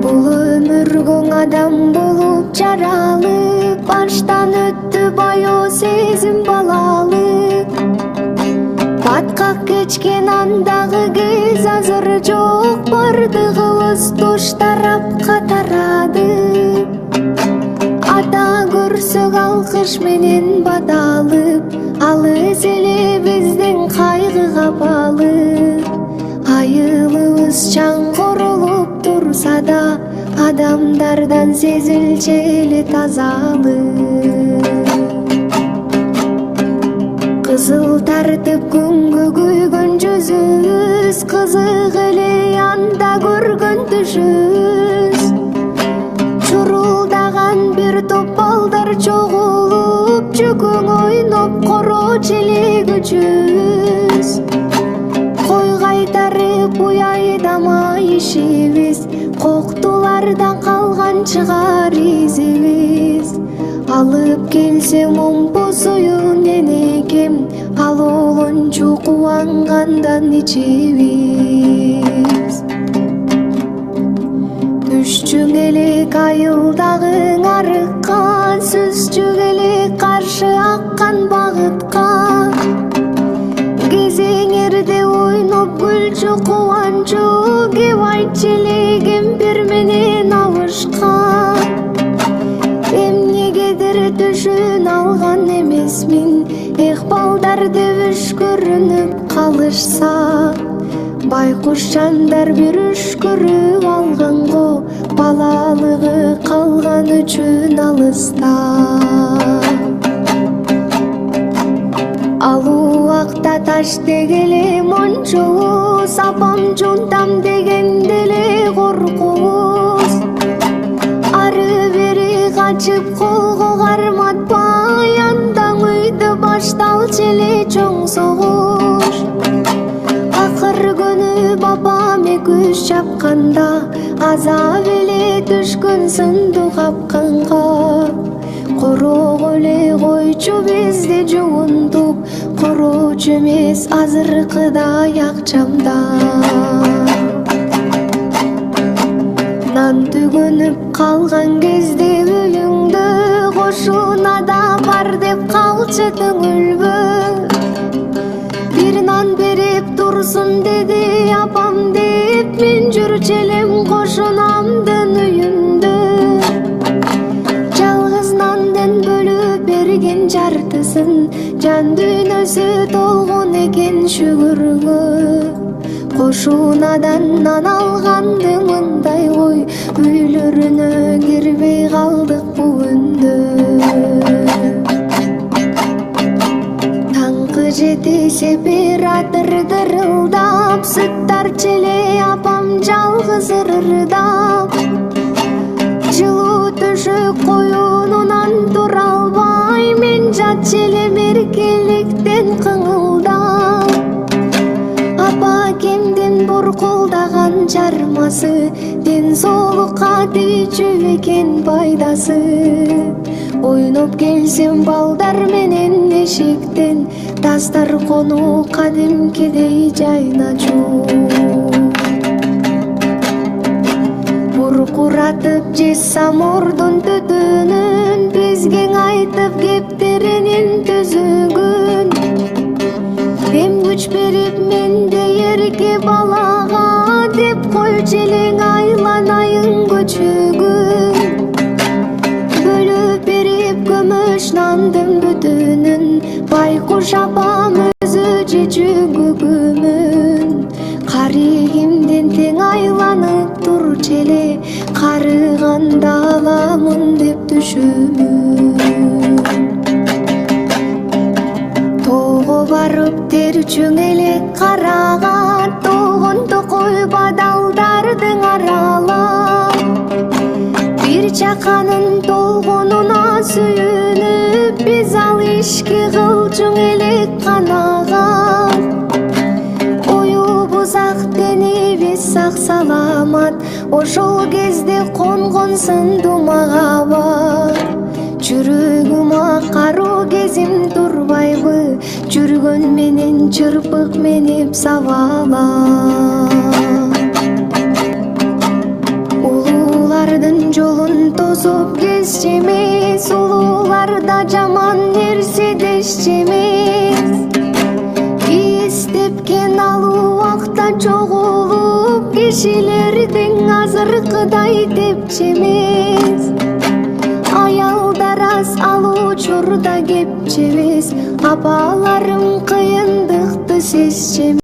Бул өмүргөң адам болуп жаралып, баштан өттү баяу сезим балалык. Баткак кечкен андагы кез азыр жок, бардыгыбыз туш тарапка тарады. Ата көрсөк алкыш менен баталып, ал өз эле биздин кайгыга балып. Айылыбыз чаңкырылып турса да, адамдардан сезилчү эле тазалык. Кызыл тартып күнгө күйгөн жүзүбүз, кызык эле анда көргөн түшүбүз. Чурулдаган бир топ балдар чогулуп, жүгүң ойноп коро челек үчүбүз. Кой кайтарып уяйдамай ишибиз, коктулардан калган чыгар изибиз. Алып келсем омпу суюн энекем, ал олончу кубангандан ичибиз. Түшчүң элек айылдагы арыкка, сүзчүк элек каршы аккан багытка. Кезеңерде ойноп күлчү кубанчу, кеп айтчы эле кемпир менен абышка. Эмнегедир түшүн алган эмесмин, эх балдарды үшкүрүнүп калышса. Байкуш жандар бир үшкүрүп алганго, балалыгы калган үчүн алыста. Ал убакта таш дегеле мончубуз, апам жунтам дегенде эле коркубуз. Ары бери качып колго карматпай, андан үйдө башталчу эле чоң согуш. Акыр көнүп апам экөөбүз чапканда, азап эле түшкөн сындуу капканга. Корок эле койчу бизди жуунтуп, короочу эмес азыркыдай акчамда. Нан түгөнүп калган кезде өлүңдө, кошунада бар деп калчы түңүлбө. Бир нан берип турсун деди апам деп, мен жүрчү элем кошунамдын үйүндө. Жалгыз нандын бөлүп берген жартысын, жан дүйнөсү толгон экен шүгүргө. Кошунадан нан алганды мындай кой, үйлөрүнө кирбей калдык бүгүндө. Таңкы жети сепаратор дырылдап, сүт тарчу эле апам жалгыз ырырдап. Жылуу төшөк коюнунан тура албай, мен жатчу элем эркеликтен кыңылдап. Апа кемдин буркулдаган жармасы, ден соолукка тийчү экен пайдасы. Ойноп келсем балдар менен эшиктен, тастар кону кадимкидей жайначу. Буркуратып жессам ордун түтүнүн, бизге айтып кептеринин түзүгүн. Эм күч берип менде эрке балага, деп койчу элең айланайын көчүгүн. Бөлүп берип көмөш нандын бүтүнүн, байкуш апам өзү жечү күгүмүн. Каригимден тең айланып турчу эле, карыганда аламын деп түшүмүн. Тоого барып терчүң элек караган, толгон токой бадалдардын аралап. Бир чаканын толгонуна сүйүнүп, биз ал ишки кылчуң элек канаган. Оюбуз ак, денибиз сак саламат, ошол кезде конгон сындуу махабат. жүрөгүмө кароо кезим турбайбы, жүргөн менен чырпык менип сабала. Улуулардын жолун тосуп кесчү эмес, улууларда жаман нерсе дешчү эмес. Истепкен алуу убакта чогулуп, кишилердин азыркыдай тепчү эмес. Аялдар аз, алуу учурда кепчү эмес, апаларым кыйындыкты сезчү эмес.